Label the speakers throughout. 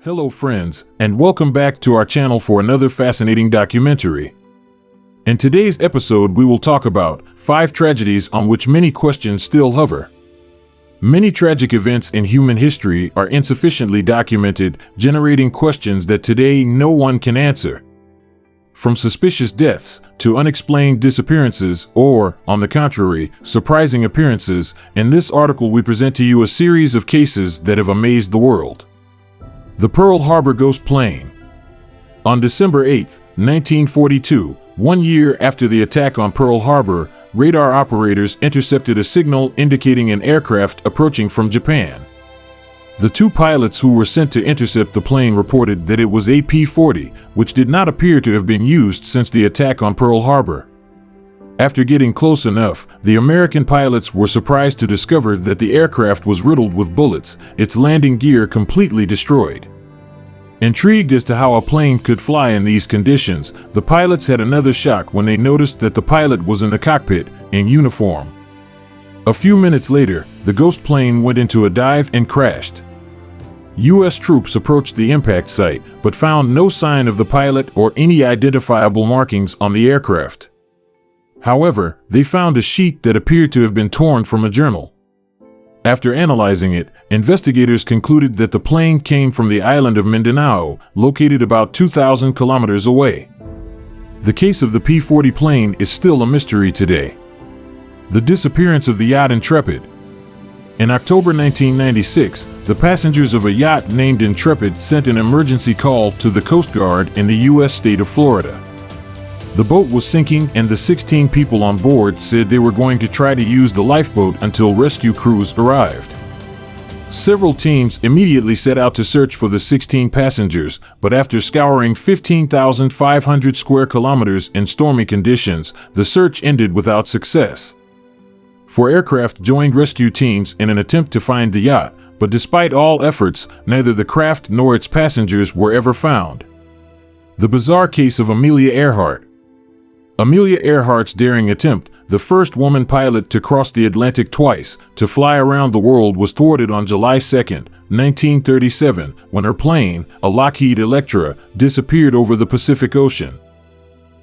Speaker 1: Hello friends, and welcome back to our channel for another fascinating documentary. In today's episode, we will talk about 5 tragedies on which many questions still hover. Many tragic events in human history are insufficiently documented, generating questions that today no one can answer. From suspicious deaths to unexplained disappearances or, on the contrary, surprising appearances, in this article we present to you a series of cases that have amazed the world. The Pearl Harbor Ghost Plane. On December 8, 1942, 1 year after the attack on Pearl Harbor, radar operators intercepted a signal indicating an aircraft approaching from Japan. The 2 pilots who were sent to intercept the plane reported that it was a P-40, which did not appear to have been used since the attack on Pearl Harbor. After getting close enough, the American pilots were surprised to discover that the aircraft was riddled with bullets, its landing gear completely destroyed. Intrigued as to how a plane could fly in these conditions, the pilots had another shock when they noticed that the pilot was in the cockpit, in uniform. A few minutes later, the ghost plane went into a dive and crashed. U.S. troops approached the impact site, but found no sign of the pilot or any identifiable markings on the aircraft. However, they found a sheet that appeared to have been torn from a journal. After analyzing it, investigators concluded that the plane came from the island of Mindanao, located about 2,000 kilometers away. The case of the P-40 plane is still a mystery today. The disappearance of the yacht Intrepid. In October 1996, the passengers of a yacht named Intrepid sent an emergency call to the Coast Guard in the U.S. state of Florida. The boat was sinking and the 16 people on board said they were going to try to use the lifeboat until rescue crews arrived. Several teams immediately set out to search for the 16 passengers, but after scouring 15,500 square kilometers in stormy conditions, the search ended without success. 4 aircraft joined rescue teams in an attempt to find the yacht, but despite all efforts, neither the craft nor its passengers were ever found. The bizarre case of Amelia Earhart. Amelia Earhart's daring attempt, the first woman pilot to cross the Atlantic twice, to fly around the world, was thwarted on July 2, 1937, when her plane, a Lockheed Electra, disappeared over the Pacific Ocean.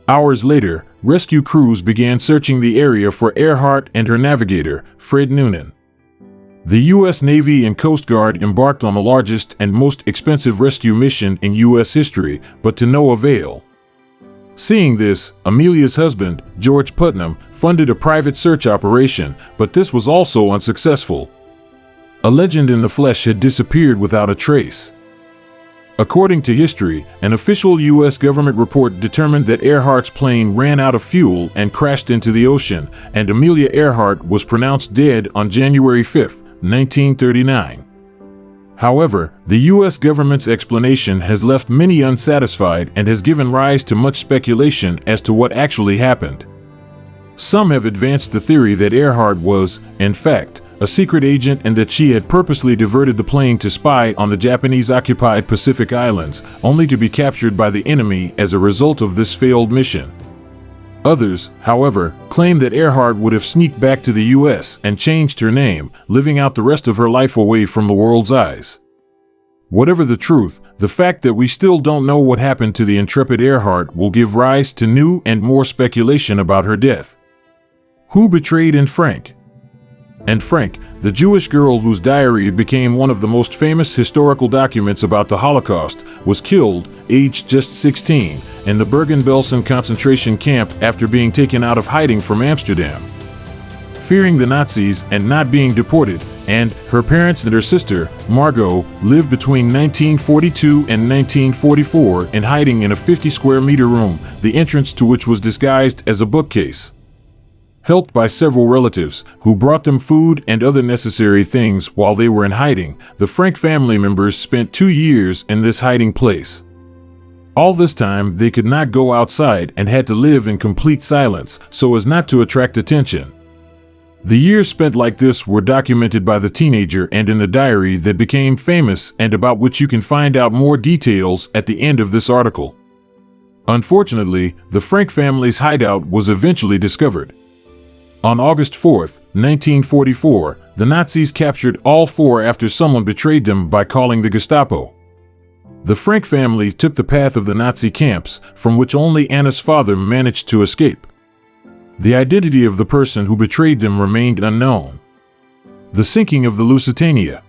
Speaker 1: Hours later, rescue crews began searching the area for Earhart and her navigator, Fred Noonan. The U.S. Navy and Coast Guard embarked on the largest and most expensive rescue mission in U.S. history, but to no avail. Seeing this, Amelia's husband, George Putnam, funded a private search operation, but this was also unsuccessful. A legend in the flesh had disappeared without a trace. According to history, an official U.S. government report determined that Earhart's plane ran out of fuel and crashed into the ocean, and Amelia Earhart was pronounced dead on January 5, 1939. However, the U.S. government's explanation has left many unsatisfied and has given rise to much speculation as to what actually happened. Some have advanced the theory that Earhart was, in fact, a secret agent and that she had purposely diverted the plane to spy on the Japanese-occupied Pacific Islands, only to be captured by the enemy as a result of this failed mission. Others, however, claim that Earhart would have sneaked back to the U.S. and changed her name, living out the rest of her life away from the world's eyes. Whatever the truth, the fact that we still don't know what happened to the Intrepid Earhart will give rise to new and more speculation about her death. Who betrayed Anne Frank? Anne Frank, the Jewish girl whose diary became one of the most famous historical documents about the Holocaust, was killed, aged just 16, in the Bergen-Belsen concentration camp after being taken out of hiding from Amsterdam. Fearing the Nazis and not being deported, and her parents and her sister, Margot, lived between 1942 and 1944 in hiding in a 50-square-meter room, the entrance to which was disguised as a bookcase. Helped by several relatives, who brought them food and other necessary things while they were in hiding, the Frank family members spent 2 years in this hiding place. All this time, they could not go outside and had to live in complete silence so as not to attract attention. The years spent like this were documented by the teenager and in the diary that became famous and about which you can find out more details at the end of this article. Unfortunately, the Frank family's hideout was eventually discovered. On August 4, 1944, the Nazis captured all 4 after someone betrayed them by calling the Gestapo. The Frank family took the path of the Nazi camps, from which only Anna's father managed to escape. The identity of the person who betrayed them remained unknown. The sinking of the Lusitania.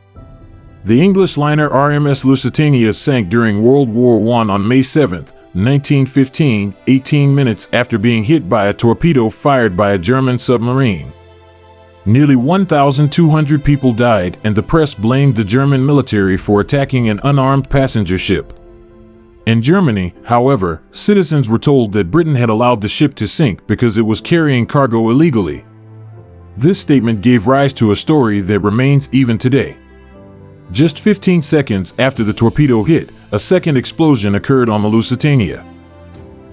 Speaker 1: The English liner RMS Lusitania sank during World War I on May 7, 1915, 18 minutes after being hit by a torpedo fired by a German submarine. Nearly 1,200 people died, and the press blamed the German military for attacking an unarmed passenger ship. In Germany, however, citizens were told that Britain had allowed the ship to sink because it was carrying cargo illegally. This statement gave rise to a story that remains even today. Just 15 seconds after the torpedo hit, a second explosion occurred on the Lusitania.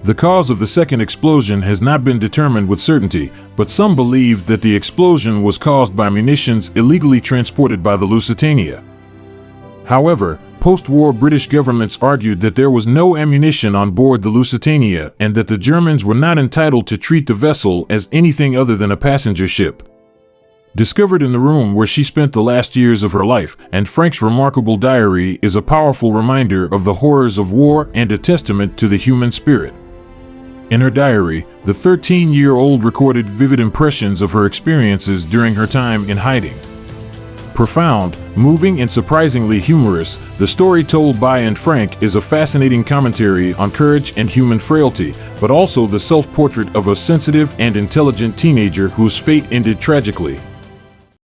Speaker 1: The cause of the second explosion has not been determined with certainty, but some believe that the explosion was caused by munitions illegally transported by the Lusitania. However, post-war British governments argued that there was no ammunition on board the Lusitania and that the Germans were not entitled to treat the vessel as anything other than a passenger ship. Discovered in the room where she spent the last years of her life, and Frank's remarkable diary is a powerful reminder of the horrors of war and a testament to the human spirit. In her diary, the 13-year-old recorded vivid impressions of her experiences during her time in hiding. Profound, moving, and surprisingly humorous, the story told by Anne Frank is a fascinating commentary on courage and human frailty, but also the self-portrait of a sensitive and intelligent teenager whose fate ended tragically.